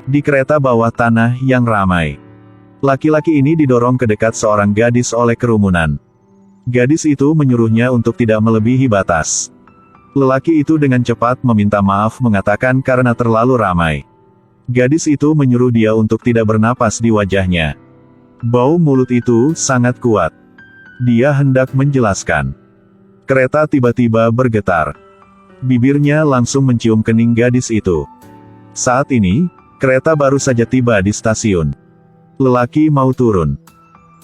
Di kereta bawah tanah yang ramai, laki-laki ini didorong ke dekat seorang gadis oleh kerumunan. Gadis itu menyuruhnya untuk tidak melebihi batas. Lelaki itu dengan cepat meminta maaf mengatakan karena terlalu ramai. Gadis itu menyuruh dia untuk tidak bernapas di wajahnya. Bau mulut itu sangat kuat. Dia hendak menjelaskan. Kereta tiba-tiba bergetar. Bibirnya langsung mencium kening gadis itu. Saat ini, kereta baru saja tiba di stasiun. Lelaki mau turun.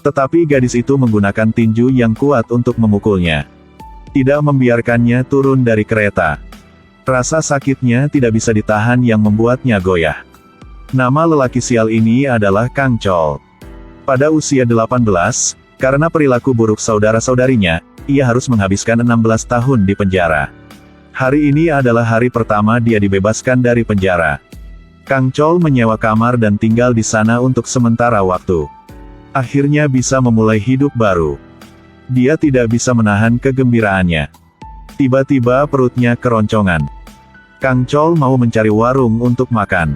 Tetapi gadis itu menggunakan tinju yang kuat untuk memukulnya. Tidak membiarkannya turun dari kereta. Rasa sakitnya tidak bisa ditahan yang membuatnya goyah. Nama lelaki sial ini adalah Kang Chol. Pada usia 18, karena perilaku buruk saudara-saudarinya, ia harus menghabiskan 16 tahun di penjara. Hari ini adalah hari pertama dia dibebaskan dari penjara. Kang Chol menyewa kamar dan tinggal di sana untuk sementara waktu. Akhirnya bisa memulai hidup baru. Dia tidak bisa menahan kegembiraannya. Tiba-tiba perutnya keroncongan. Kang Chol mau mencari warung untuk makan.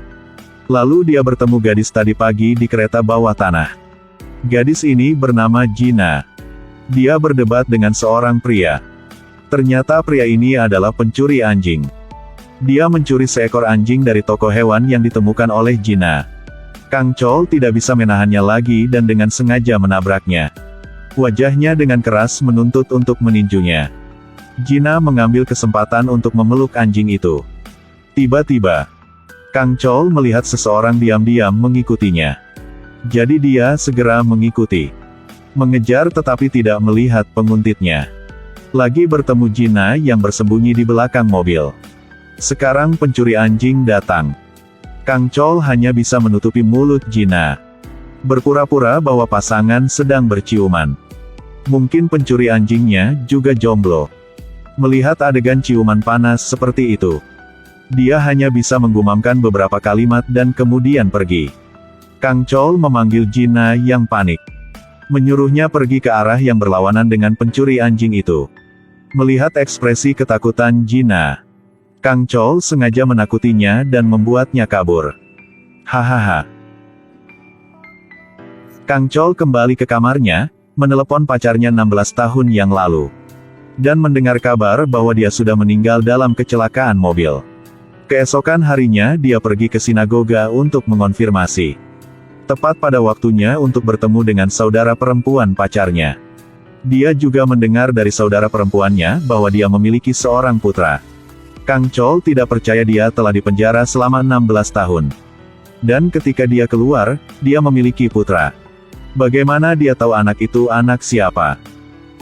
Lalu dia bertemu gadis tadi pagi di kereta bawah tanah. Gadis ini bernama Gina. Dia berdebat dengan seorang pria. Ternyata pria ini adalah pencuri anjing. Dia mencuri seekor anjing dari toko hewan yang ditemukan oleh Gina. Kang Chol tidak bisa menahannya lagi dan dengan sengaja menabraknya. Wajahnya dengan keras menuntut untuk meninjunya. Gina mengambil kesempatan untuk memeluk anjing itu. Tiba-tiba, Kang Chol melihat seseorang diam-diam mengikutinya. Jadi dia segera mengikuti. Mengejar tetapi tidak melihat penguntitnya. Lagi bertemu Gina yang bersembunyi di belakang mobil. Sekarang pencuri anjing datang. Kang Chol hanya bisa menutupi mulut Gina. Berpura-pura bahwa pasangan sedang berciuman. Mungkin pencuri anjingnya juga jomblo. Melihat adegan ciuman panas seperti itu, dia hanya bisa menggumamkan beberapa kalimat dan kemudian pergi. Kang Chol memanggil Gina yang panik. Menyuruhnya pergi ke arah yang berlawanan dengan pencuri anjing itu. Melihat ekspresi ketakutan Gina, Kang Chol sengaja menakutinya dan membuatnya kabur. Hahaha. Kang Chol kembali ke kamarnya, menelepon pacarnya 16 tahun yang lalu. Dan mendengar kabar bahwa dia sudah meninggal dalam kecelakaan mobil. Keesokan harinya dia pergi ke sinagoga untuk mengonfirmasi. Tepat pada waktunya untuk bertemu dengan saudara perempuan pacarnya. Dia juga mendengar dari saudara perempuannya bahwa dia memiliki seorang putra. Kang Chol tidak percaya dia telah dipenjara selama 16 tahun. Dan ketika dia keluar, dia memiliki putra. Bagaimana dia tahu anak itu anak siapa?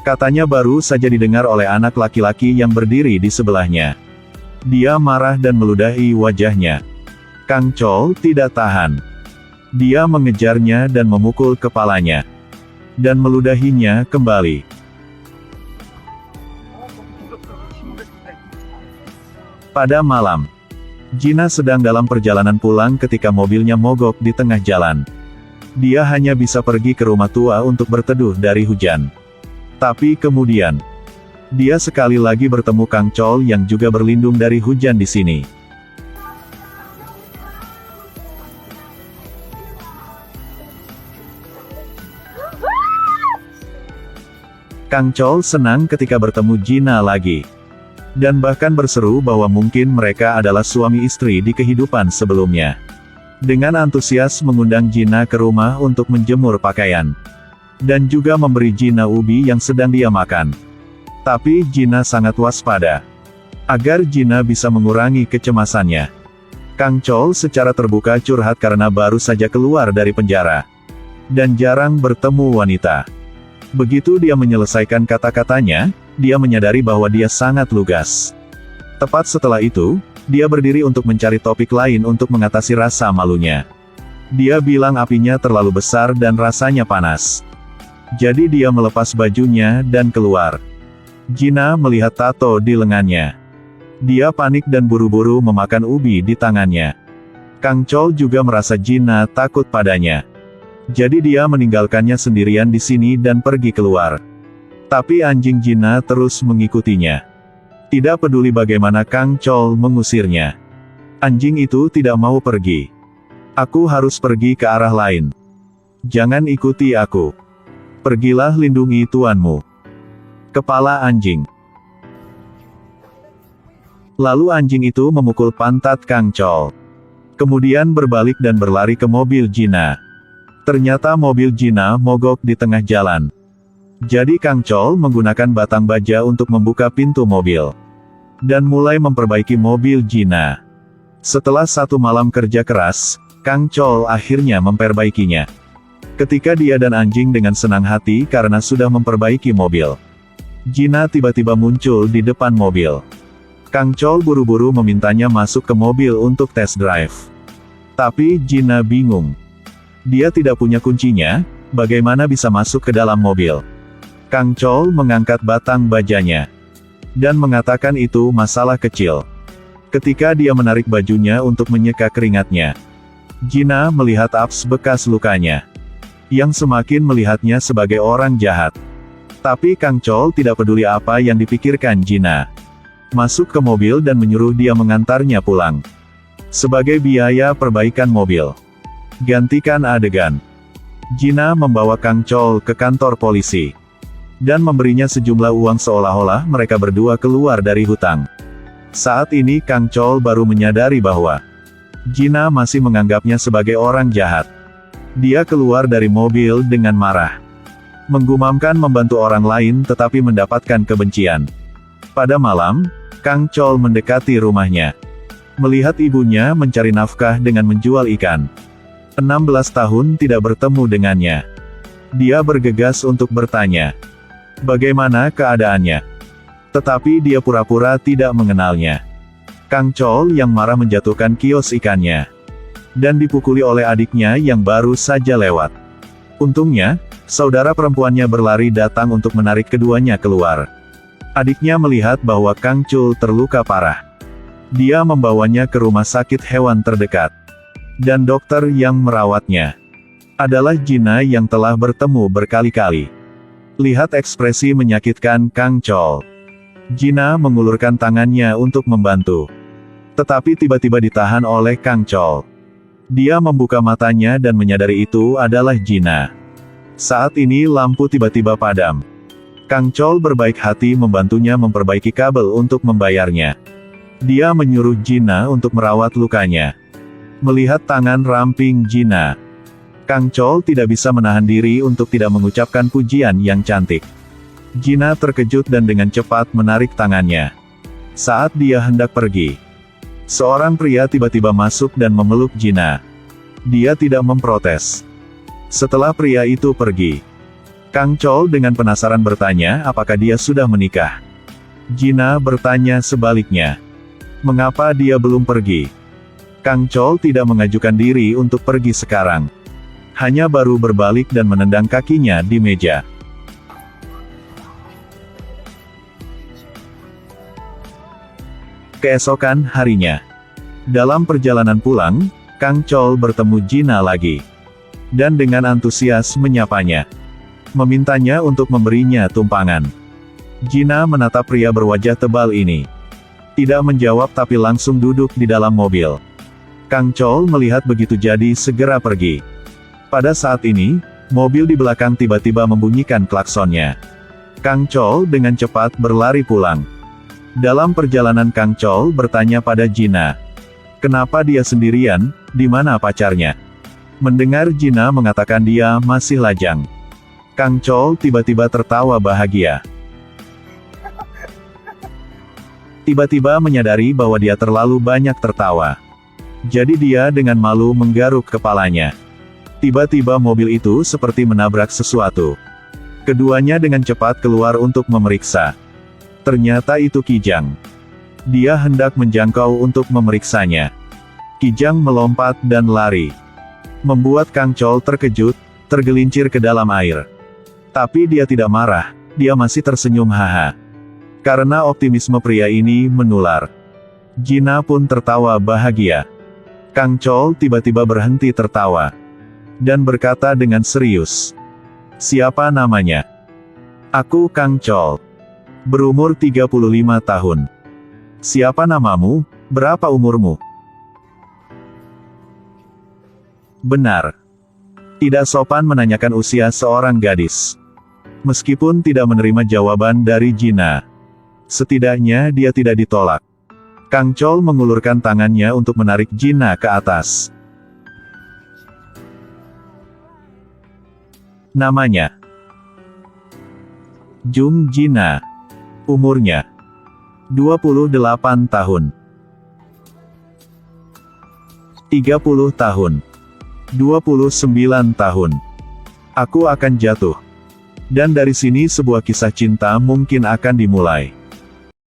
Katanya baru saja didengar oleh anak laki-laki yang berdiri di sebelahnya. Dia marah dan meludahi wajahnya. Kang Chol tidak tahan. Dia mengejarnya dan memukul kepalanya. Dan meludahinya kembali. Pada malam, Gina sedang dalam perjalanan pulang ketika mobilnya mogok di tengah jalan. Dia hanya bisa pergi ke rumah tua untuk berteduh dari hujan. Tapi kemudian, dia sekali lagi bertemu Kang Chol yang juga berlindung dari hujan di sini. Kang Chol senang ketika bertemu Gina lagi. Dan bahkan berseru bahwa mungkin mereka adalah suami istri di kehidupan sebelumnya. Dengan antusias mengundang Gina ke rumah untuk menjemur pakaian. Dan juga memberi Gina ubi yang sedang dia makan. Tapi Gina sangat waspada. Agar Gina bisa mengurangi kecemasannya. Kang Chol secara terbuka curhat karena baru saja keluar dari penjara. Dan jarang bertemu wanita. Begitu dia menyelesaikan kata-katanya, dia menyadari bahwa dia sangat lugas. Tepat setelah itu, dia berdiri untuk mencari topik lain untuk mengatasi rasa malunya. Dia bilang apinya terlalu besar dan rasanya panas. Jadi dia melepas bajunya dan keluar. Gina melihat tato di lengannya. Dia panik dan buru-buru memakan ubi di tangannya. Kang Chol juga merasa Gina takut padanya. Jadi dia meninggalkannya sendirian di sini dan pergi keluar. Tapi anjing Gina terus mengikutinya. Tidak peduli bagaimana Kang Chol mengusirnya. Anjing itu tidak mau pergi. Aku harus pergi ke arah lain. Jangan ikuti aku. Pergilah lindungi tuanmu. Kepala anjing. Lalu anjing itu memukul pantat Kang Chol. Kemudian berbalik dan berlari ke mobil Gina. Ternyata mobil Gina mogok di tengah jalan. Jadi Kang Chol menggunakan batang baja untuk membuka pintu mobil. Dan mulai memperbaiki mobil Gina. Setelah 1 malam kerja keras, Kang Chol akhirnya memperbaikinya. Ketika dia dan anjing dengan senang hati karena sudah memperbaiki mobil. Gina tiba-tiba muncul di depan mobil. Kang Chol buru-buru memintanya masuk ke mobil untuk test drive. Tapi Gina bingung. Dia tidak punya kuncinya, bagaimana bisa masuk ke dalam mobil? Kang Chol mengangkat batang bajanya. Dan mengatakan itu masalah kecil. Ketika dia menarik bajunya untuk menyeka keringatnya. Gina melihat abs bekas lukanya. Yang semakin melihatnya sebagai orang jahat. Tapi Kang Chol tidak peduli apa yang dipikirkan Gina. Masuk ke mobil dan menyuruh dia mengantarnya pulang. Sebagai biaya perbaikan mobil. Gantikan adegan. Gina membawa Kang Chol ke kantor polisi. Dan memberinya sejumlah uang seolah-olah mereka berdua keluar dari hutang. Saat ini Kang Chol baru menyadari bahwa Gina masih menganggapnya sebagai orang jahat. Dia keluar dari mobil dengan marah. Menggumamkan membantu orang lain tetapi mendapatkan kebencian. Pada malam, Kang Chol mendekati rumahnya. Melihat ibunya mencari nafkah dengan menjual ikan. 16 tahun tidak bertemu dengannya. Dia bergegas untuk bertanya. Bagaimana keadaannya? Tetapi dia pura-pura tidak mengenalnya. Kang Chol yang marah menjatuhkan kios ikannya. Dan dipukuli oleh adiknya yang baru saja lewat. Untungnya, saudara perempuannya berlari datang untuk menarik keduanya keluar. Adiknya melihat bahwa Kang Chol terluka parah. Dia membawanya ke rumah sakit hewan terdekat. Dan dokter yang merawatnya adalah Gina yang telah bertemu berkali-kali. Lihat ekspresi menyakitkan Kang Chol. Gina mengulurkan tangannya untuk membantu. Tetapi tiba-tiba ditahan oleh Kang Chol. Dia membuka matanya dan menyadari itu adalah Gina. Saat ini lampu tiba-tiba padam. Kang Chol berbaik hati membantunya memperbaiki kabel untuk membayarnya. Dia menyuruh Gina untuk merawat lukanya. Melihat tangan ramping Gina, Kang Chol tidak bisa menahan diri untuk tidak mengucapkan pujian yang cantik. Gina terkejut dan dengan cepat menarik tangannya. Saat dia hendak pergi, seorang pria tiba-tiba masuk dan memeluk Gina. Dia tidak memprotes. Setelah pria itu pergi, Kang Chol dengan penasaran bertanya apakah dia sudah menikah. Gina bertanya sebaliknya. Mengapa dia belum pergi? Kang Chol tidak mengajukan diri untuk pergi sekarang. Hanya baru berbalik dan menendang kakinya di meja. Keesokan harinya. Dalam perjalanan pulang, Kang Chol bertemu Gina lagi. Dan dengan antusias menyapanya. Memintanya untuk memberinya tumpangan. Gina menatap pria berwajah tebal ini. Tidak menjawab tapi langsung duduk di dalam mobil. Kang Chol melihat begitu jadi segera pergi. Pada saat ini, mobil di belakang tiba-tiba membunyikan klaksonnya. Kang Chol dengan cepat berlari pulang. Dalam perjalanan Kang Chol bertanya pada Gina. Kenapa dia sendirian, di mana pacarnya? Mendengar Gina mengatakan dia masih lajang. Kang Chol tiba-tiba tertawa bahagia. Tiba-tiba menyadari bahwa dia terlalu banyak tertawa. Jadi dia dengan malu menggaruk kepalanya. Tiba-tiba mobil itu seperti menabrak sesuatu. Keduanya dengan cepat keluar untuk memeriksa. Ternyata itu Kijang. Dia hendak menjangkau untuk memeriksanya. Kijang melompat dan lari. Membuat Kang Chol terkejut, tergelincir ke dalam air. Tapi dia tidak marah, dia masih tersenyum haha. Karena optimisme pria ini menular. Gina pun tertawa bahagia. Kang Chol tiba-tiba berhenti tertawa. Dan berkata dengan serius. Siapa namanya? Aku Kang Chol. Berumur 35 tahun. Siapa namamu? Berapa umurmu? Benar. Tidak sopan menanyakan usia seorang gadis. Meskipun tidak menerima jawaban dari Gina, setidaknya dia tidak ditolak. Kang Chol mengulurkan tangannya untuk menarik Gina ke atas. Namanya Jung Gina. Umurnya 28 tahun. 30 tahun. 29 tahun. Aku akan jatuh. Dan dari sini sebuah kisah cinta mungkin akan dimulai.